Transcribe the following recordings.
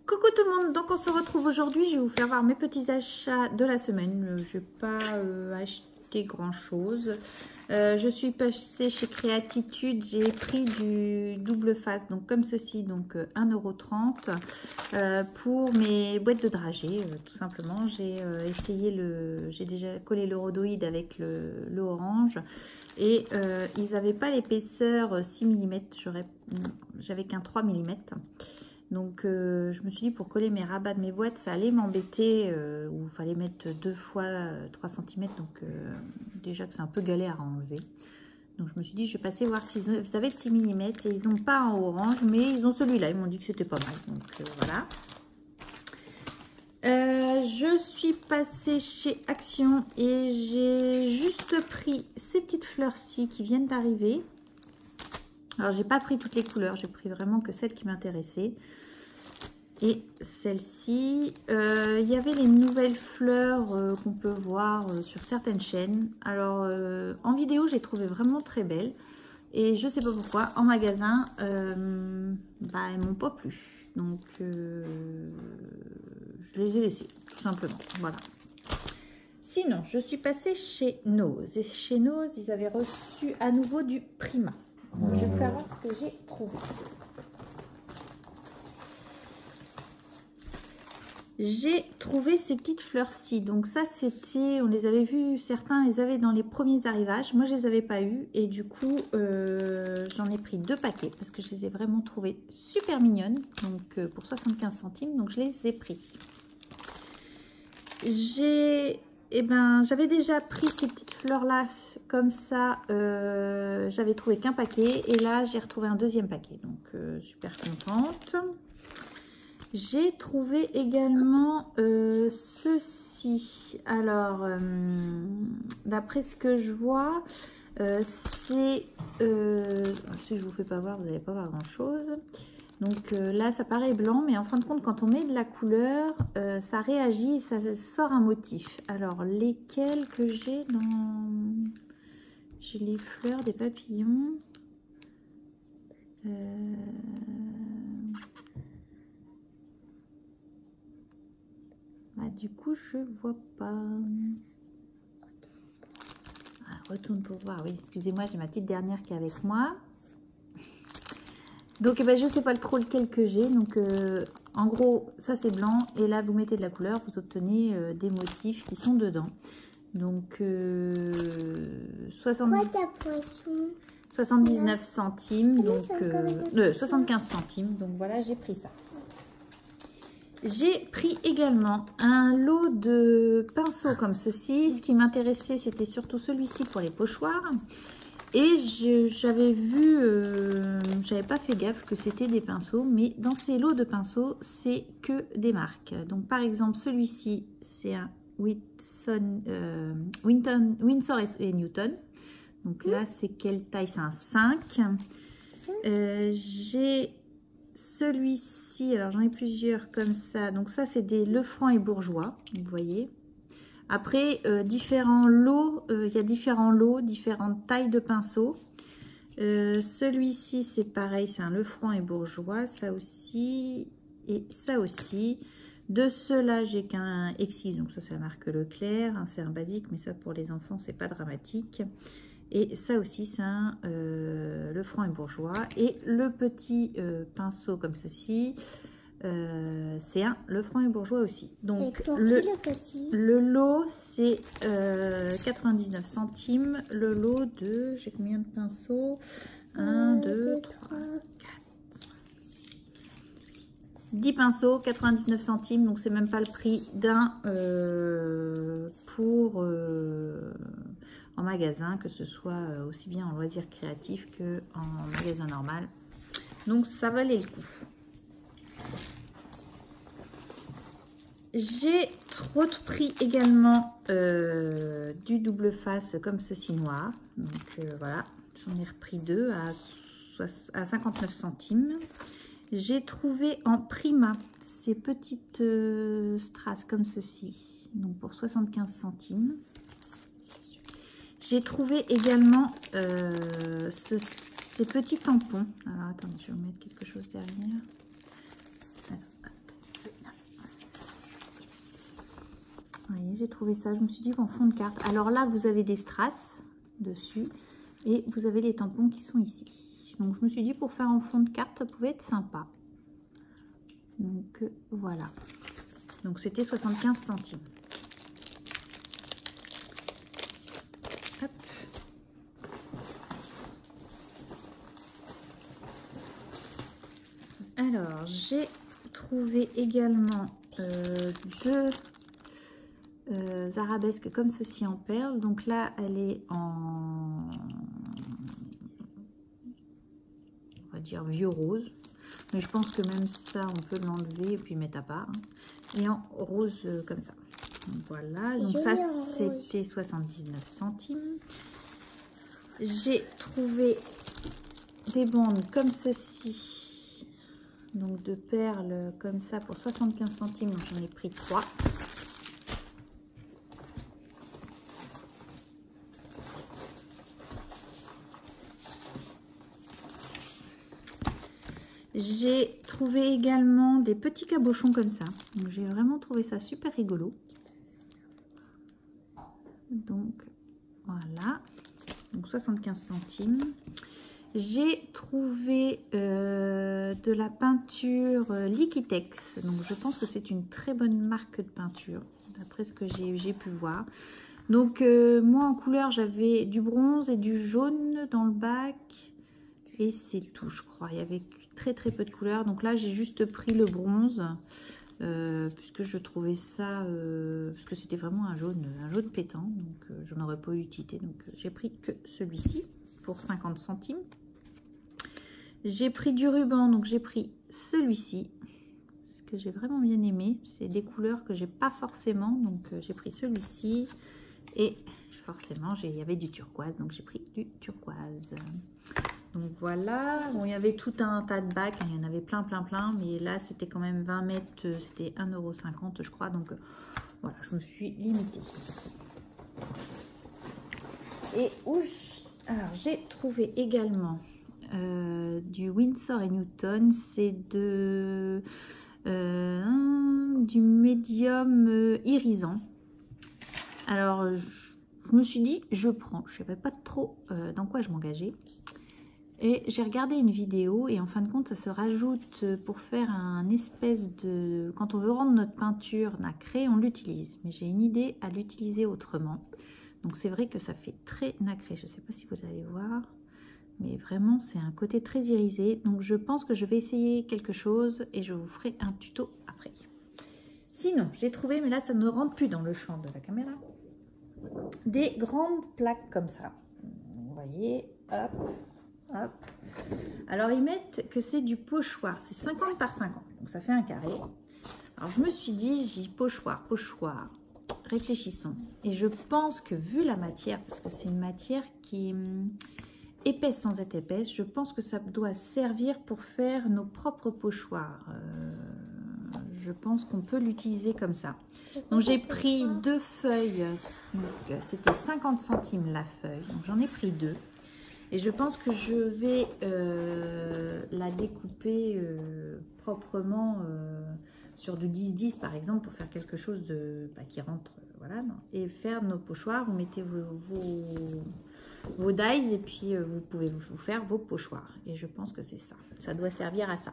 Coucou tout le monde, donc on se retrouve aujourd'hui, je vais vous faire voir mes petits achats de la semaine. Je n'ai pas acheté grand chose. Je suis passée chez Créatitude, j'ai pris du double face, donc comme ceci, donc 1,30 € pour mes boîtes de dragées, tout simplement. J'ai j'ai déjà collé le rhodoïde avec le orange. Et ils n'avaient pas l'épaisseur 6 mm, j'avais qu'un 3 mm. Donc je me suis dit pour coller mes rabats de mes boîtes, ça allait m'embêter, où il fallait mettre 2 fois 3 cm, donc déjà que c'est un peu galère à enlever. Donc je me suis dit je vais passer voir s'ils avaient le 6 mm, et ils n'ont pas en orange, mais ils ont celui-là, ils m'ont dit que c'était pas mal, donc voilà. Je suis passée chez Action et j'ai juste pris ces petites fleurs-ci qui viennent d'arriver. Alors j'ai pas pris toutes les couleurs, j'ai pris vraiment que celles qui m'intéressaient. Et celle-ci, il y avait les nouvelles fleurs qu'on peut voir sur certaines chaînes. Alors en vidéo j'ai trouvé vraiment très belles. Et je sais pas pourquoi, en magasin, elles m'ont pas plu. Donc je les ai laissées, tout simplement. Voilà. Sinon, je suis passée chez Nose. Et chez Nose, ils avaient reçu à nouveau du Prima. Donc, je vais vous faire voir ce que j'ai trouvé. J'ai trouvé ces petites fleurs-ci. Donc ça, c'était, on les avait vues, certains les avaient dans les premiers arrivages. Moi, je les avais pas eu. Et du coup, j'en ai pris 2 paquets parce que je les ai vraiment trouvées super mignonnes. Donc pour 75 centimes, donc je les ai pris. J'avais déjà pris ces petites fleurs-là comme ça. J'avais trouvé qu'un paquet. Et là, j'ai retrouvé un deuxième paquet. Donc super contente. J'ai trouvé également ceci. Alors, d'après ce que je vois, c'est... si je vous fais pas voir, vous n'allez pas voir grand-chose. Donc là, ça paraît blanc, mais en fin de compte, quand on met de la couleur, ça réagit et ça sort un motif. Alors, lesquels que j'ai dans... J'ai les fleurs, des papillons. Du coup, je vois pas. Retourne pour voir. Oui, excusez-moi, j'ai ma petite dernière qui est avec moi. Donc, je ne sais pas trop lequel que j'ai. Donc, en gros, ça c'est blanc. Et là, vous mettez de la couleur, vous obtenez des motifs qui sont dedans. Donc, 79 centimes. Donc, 75 centimes. Donc, voilà, j'ai pris ça. J'ai pris également un lot de pinceaux comme ceci. Ce qui m'intéressait, c'était surtout celui-ci pour les pochoirs. Et j'avais vu, j'avais pas fait gaffe que c'était des pinceaux. Mais dans ces lots de pinceaux, c'est que des marques. Donc par exemple, celui-ci, c'est un Winsor et Newton. Donc là, c'est quelle taille? C'est un 5. J'ai celui-ci, alors j'en ai plusieurs comme ça. Donc ça, c'est des Lefranc et Bourgeois, vous voyez. Après, différents lots, il y a différents lots, différentes tailles de pinceaux. Celui-ci, c'est pareil, c'est un Lefranc et Bourgeois, ça aussi et ça aussi. De ceux-là, j'ai qu'un Exis, donc ça, c'est la marque Leclerc. Hein, c'est un basique, mais ça, pour les enfants, c'est pas dramatique. Et ça aussi, c'est un Lefranc et Bourgeois. Et le petit pinceau comme ceci, c'est un Lefranc et Bourgeois aussi. Donc le lot, c'est 99 centimes. Le lot de... J'ai combien de pinceaux? 1, 2, 3, 4, 10 pinceaux, 99 centimes. Donc, c'est même pas le prix d'un en magasin, que ce soit aussi bien en loisirs créatifs qu'en magasin normal. Donc ça valait le coup. J'ai repris également du double face comme ceci noir. Donc voilà, j'en ai repris 2 à 59 centimes. J'ai trouvé en Prima ces petites strass comme ceci, donc pour 75 centimes. J'ai trouvé également ces petits tampons. Alors, attendez, je vais remettre quelque chose derrière. Alors, j'ai trouvé ça. Je me suis dit, en fond de carte. Alors là, vous avez des strass dessus. Et vous avez les tampons qui sont ici. Donc, je me suis dit, pour faire en fond de carte, ça pouvait être sympa. Donc, voilà. Donc, c'était 75 centimes. Hop. Alors, j'ai trouvé également deux arabesques comme ceci en perles. Donc là, elle est en, on va dire, vieux rose. Mais je pense que même ça, on peut l'enlever et puis mettre à part. Hein. Et en rose comme ça. Donc, voilà. Donc ça, c'était 79 centimes. J'ai trouvé des bandes comme ceci. Donc de perles comme ça pour 75 centimes. Donc j'en ai pris 3. J'ai trouvé également des petits cabochons comme ça. Donc j'ai vraiment trouvé ça super rigolo. Donc voilà. Donc 75 centimes. J'ai trouvé de la peinture Liquitex. Donc je pense que c'est une très bonne marque de peinture, d'après ce que j'ai pu voir. Donc moi en couleur, j'avais du bronze et du jaune dans le bac. Et c'est tout, je crois. Il y avait très peu de couleurs. Donc là, j'ai juste pris le bronze. Puisque je trouvais ça... parce que c'était vraiment un jaune pétant. Donc j'en aurais pas eu utilité. Donc j'ai pris que celui-ci pour 50 centimes. J'ai pris du ruban. Donc j'ai pris celui-ci. Ce que j'ai vraiment bien aimé. C'est des couleurs que j'ai pas forcément. Donc j'ai pris celui-ci. Et forcément, il y avait du turquoise. Donc j'ai pris du turquoise. Donc voilà, bon, il y avait tout un tas de bacs, hein, il y en avait plein, mais là c'était quand même 20 mètres, c'était 1,50 € je crois, donc voilà, je me suis limitée. Et alors j'ai trouvé également du Winsor & Newton, c'est du médium irisant. Alors je me suis dit, je prends, je ne savais pas trop dans quoi je m'engageais. Et j'ai regardé une vidéo et en fin de compte, ça se rajoute pour faire un espèce de... Quand on veut rendre notre peinture nacrée, on l'utilise. Mais j'ai une idée à l'utiliser autrement. Donc c'est vrai que ça fait très nacré. Je ne sais pas si vous allez voir. Mais vraiment, c'est un côté très irisé. Donc je pense que je vais essayer quelque chose et je vous ferai un tuto après. Sinon, j'ai trouvé, mais là, ça ne rentre plus dans le champ de la caméra, des grandes plaques comme ça. Vous voyez, hop. Hop. Alors ils mettent que c'est du pochoir, c'est 50 par 50, donc ça fait un carré. Alors je me suis dit, j'ai pochoir, réfléchissons. Et je pense que vu la matière, parce que c'est une matière qui est épaisse sans être épaisse, je pense que ça doit servir pour faire nos propres pochoirs. Je pense qu'on peut l'utiliser comme ça. Donc j'ai pris 2 feuilles, c'était 50 centimes la feuille, donc j'en ai pris 2. Et je pense que je vais la découper proprement sur du 10-10 par exemple pour faire quelque chose de, qui rentre, voilà, et faire nos pochoirs. Vous mettez vos dies et puis vous pouvez vous faire vos pochoirs. Et je pense que c'est ça. Ça doit servir à ça.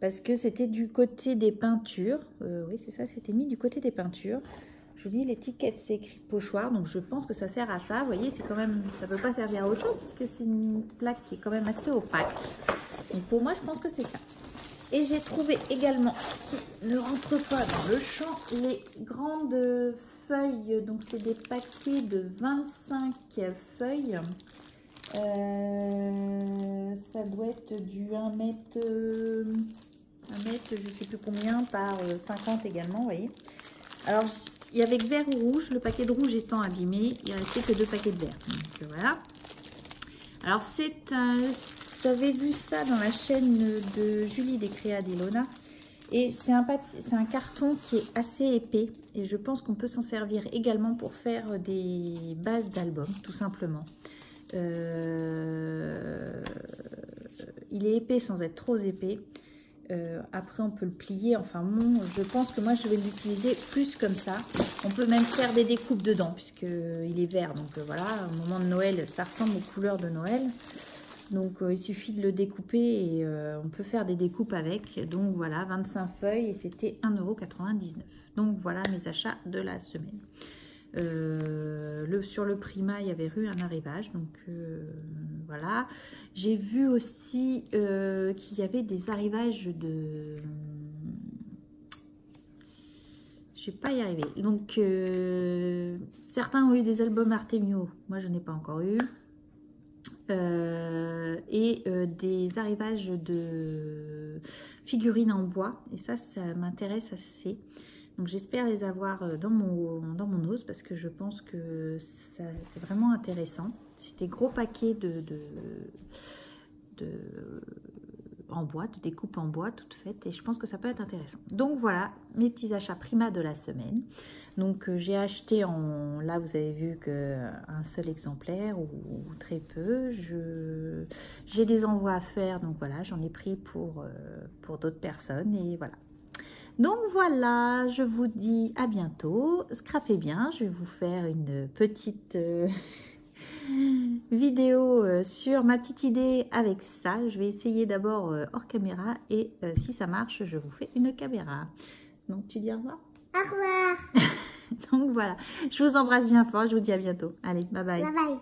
Parce que c'était du côté des peintures. Oui, c'est ça, c'était mis du côté des peintures. Je vous dis, l'étiquette, c'est écrit pochoir, donc je pense que ça sert à ça. Vous voyez, c'est quand même, ça ne peut pas servir à autre chose, parce que c'est une plaque qui est quand même assez opaque. Donc pour moi, je pense que c'est ça. Et j'ai trouvé également, qui ne rentre pas dans le champ, les grandes feuilles. Donc c'est des paquets de 25 feuilles. Ça doit être du 1 mètre, je ne sais plus combien, par 50 également, vous voyez. Alors, il y avait que vert ou rouge. Le paquet de rouge étant abîmé, il ne restait que 2 paquets de vert. Donc voilà. Alors, j'avais vu ça dans la chaîne de Julie des Créas d'Ilona. Et c'est un carton qui est assez épais. Et je pense qu'on peut s'en servir également pour faire des bases d'albums, tout simplement. Il est épais sans être trop épais. après on peut le plier. Enfin bon, je pense que moi je vais l'utiliser plus comme ça. On peut même faire des découpes dedans puisque il est vert. Donc voilà, au moment de Noël, ça ressemble aux couleurs de Noël. Donc il suffit de le découper et on peut faire des découpes avec. Donc voilà, 25 feuilles et c'était 1,99 €. Donc voilà mes achats de la semaine. Sur le Prima, il y avait eu un arrivage. Donc voilà. J'ai vu aussi qu'il y avait des arrivages de... Je ne vais pas y arriver. Donc certains ont eu des albums Artemio. Moi, je n'ai pas encore eu. Des arrivages de figurines en bois et ça m'intéresse assez, donc j'espère les avoir dans mon ose parce que je pense que c'est vraiment intéressant. C'est des gros paquets en bois, de découpe en bois toute faite et je pense que ça peut être intéressant. Donc voilà mes petits achats Prima de la semaine. Donc j'ai acheté là vous avez vu qu'un seul exemplaire ou très peu. J'ai des envois à faire, donc voilà, j'en ai pris pour d'autres personnes et voilà. Donc voilà, je vous dis à bientôt. Scrapez bien, je vais vous faire une petite vidéo sur ma petite idée avec ça. Je vais essayer d'abord hors caméra et si ça marche, je vous fais une caméra. Donc tu dis au revoir? Au revoir. Donc voilà, je vous embrasse bien fort, je vous dis à bientôt. Allez, bye bye. Bye bye.